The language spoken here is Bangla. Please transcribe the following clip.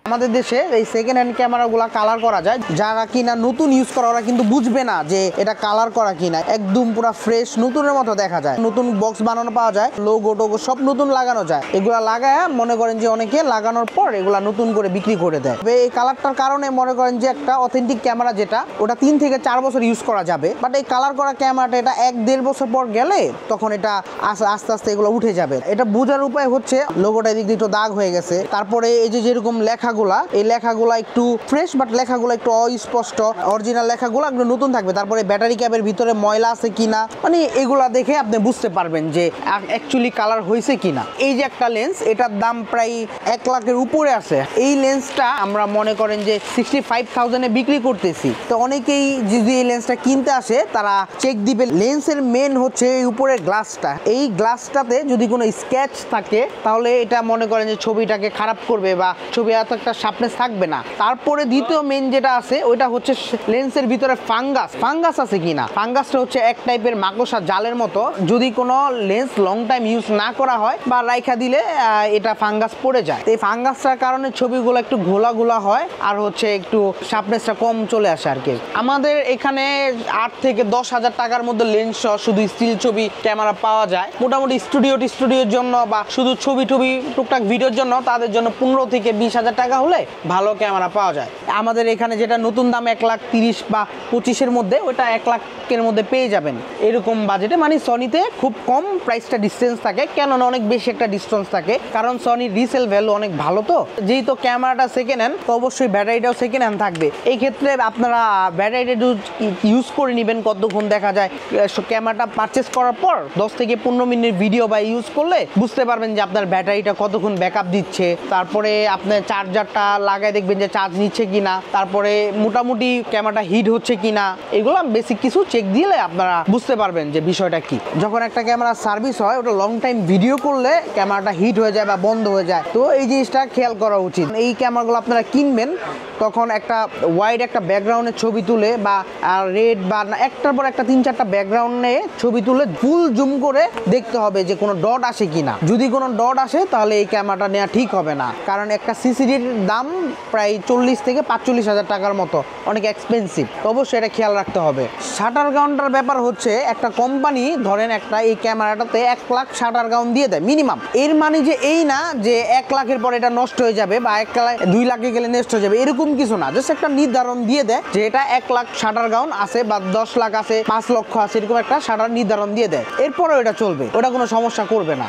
আমাদের দেশে এই সেকেন্ড হ্যান্ড ক্যামেরাগুলো কালার করা যায়, যারা কিনা নতুন ইউজ করা ওরা কিন্তু বুঝবে না যে এটা কালার করা কিনা, একদম পুরো ফ্রেশ নতুনের মতো দেখা যায়। নতুন বক্স বানানো পাওয়া যায়, লোগো টোগো সব নতুন লাগানো যায়। এগুলা লাগায় মনে করেন যে অনেকে লাগানোর পর এগুলা নতুন করে বিক্রি করে দেয়। এই কালারটার কারণে মনে করেন যে একটা অথেন্টিক ক্যামেরা যেটা ওটা 3 থেকে 4 বছর ইউজ করা যাবে, বাট এই কালার করা ক্যামেরাটা এটা 1-1.5 বছর পর গেলে তখন এটা আস্তে আস্তে এগুলো উঠে যাবে। এটা বোঝার উপায় হচ্ছে লোগোটা এদিক দিয়ে একটু দাগ হয়ে গেছে, তারপরে এই যে যেরকম লেখাগুলা, এই লেখাগুলা একটু ফ্রেশ বাট লেখাগুলো একটু অস্পষ্ট, অরিজিনাল লেখাগুলো একটু নতুন থাকবে। তারপরে ব্যাটারি ক্যাপের ভিতরে ময়লা আছে কিনা, মানে এগুলা দেখে আপনি বুঝতে পারবেন যে অ্যাকচুয়ালি কালার হয়েছে কিনা। এই যে একটা লেন্স, এটার দাম প্রায় 1 লাখের উপরে আছে। এই লেন্সটা আমরা মনে করেন যে 65,000-এ বিক্রি করতেছি। তো অনেকেই যদি এই লেন্সটা কিনতে আসে তারা চেক দিবে। লেন্সের মেন হচ্ছে এই উপরের গ্লাসটা, এই গ্লাসটাতে যদি কোনো স্ক্র্যাচ থাকে তাহলে এটা মনে করেন যে ছবিটাকে খারাপ করবে বা ছবি এত একটা শার্পনেস থাকবে না। তারপরে দ্বিতীয় মেন যেটা আছে ওইটা হচ্ছে লেন্সের ভিতরে ফাঙ্গাস আছে কিনা। ফাঙ্গাসটা হচ্ছে এক টাইপের মাকড়সা জালের মতো, যদি কোনো লেন্স লং টাইম ইউজ না করা হয় বা রাইখা দিলে এটা ফাঙ্গাস পড়ে যায়। এই ফাঙ্গাসটার কারণে ছবিগুলো একটু ঘোলা হয় আর হচ্ছে একটু শার্পনেসটা কম চলে আসে আর কি। আমাদের এখানে 8 থেকে 10,000 টাকার মধ্যে লেন্স সহ শুধু স্টিল ছবি ক্যামেরা পাওয়া যায়। মোটামুটি স্টুডিওর জন্য বা শুধু ছবি টুকটাক ভিডিওর জন্য তাদের জন্য 15 থেকে 20,000 টাকা হলে ভালো ক্যামেরা পাওয়া যায়। আমাদের এখানে যেটা নতুন দাম 1,30,000 বা 25-এর মধ্যে, ওটা 1 লাখের মধ্যে পেয়ে যাবেন এরকম বাজেটে। মানে সনিতে খুব কম প্রাইসটা ডিস্টেন্স থাকে, কেননা অনেক বেশি একটা ডিস্টেন্স থাকে, কারণ সনির রিসেল ভ্যালু অনেক ভালো। তো যেহেতু ক্যামেরাটা সেকেন্ড হ্যান্ড তো অবশ্যই ব্যাটারিটাও সেকেন্ড হ্যান্ড থাকবে। এই ক্ষেত্রে আপনারা ব্যাটারিটা ইউজ করে নেবেন কতক্ষণ দেখা যায়। ক্যামেরাটা পারচেস করার পর 10 থেকে 15 মিনিট ভিডিও বা ইউজ করলে বুঝতে পারবেন যে আপনার ব্যাটারিটা কতক্ষণ ব্যাকআপ দিচ্ছে। তারপরে আপনার চার্জারটা লাগায় দেখবেন যে চার্জ নিচ্ছে কিনা, তারপরে মোটামুটি ক্যামেরাটা হিট হচ্ছে কিনা, এগুলো বেসিক কিছু চেক দিলে আপনারা বুঝতে পারবেন যে বিষয়টা কি। যখন একটা ক্যামেরা সার্ভিস হয় ওটা লং টাইম ভিডিও করলে ক্যামেরাটা হিট হয়ে যায় বা বন্ধ হয়ে যায়, তো এই জিনিসটা খেয়াল করা উচিত। এই ক্যামেরাগুলো আপনারা কিনবেন তখন একটা ওয়াইড একটা ব্যাকগ্রাউন্ডের ছবি তুলে বা রেড বা একটার পর একটা 3-4টা ব্যাকগ্রাউন্ডে ছবি তুলে ফুল জুম করে দেখতে হবে যে কোনো ডট আসে কিনা। যদি কোনো ডট আসে তাহলে এই ক্যামেরাটা নেওয়া ঠিক হবে না, কারণ একটা সিসিডির দাম প্রায় 40 থেকে 45,000 টাকার মতো, অনেক এক্সপেন্সিভ। তো অবশ্যই এটা খেয়াল রাখতে হবে। শাটার গাউনটার ব্যাপার হচ্ছে একটা কোম্পানি ধরেন একটা এই ক্যামেরাটাতে 1 লাখ শাটার গাউন দিয়ে দেয় মিনিমাম। এর মানে যে এই না যে 1 লাখের পর এটা নষ্ট হয়ে যাবে বা 2 লাখে গেলে নষ্ট হয়ে যাবে, এরকম কিছু না। জাস্ট একটা নির্ধারণ দিয়ে দেয় যে এটা 1 লাখ শাটার গাউন আছে বা 10 লাখ আছে, 5 লক্ষ আছে, এরকম একটা শাটার নির্ধারণ দিয়ে দেয়। এরপরেও এটা চলবে, ওটা কোনো সমস্যা করবে না।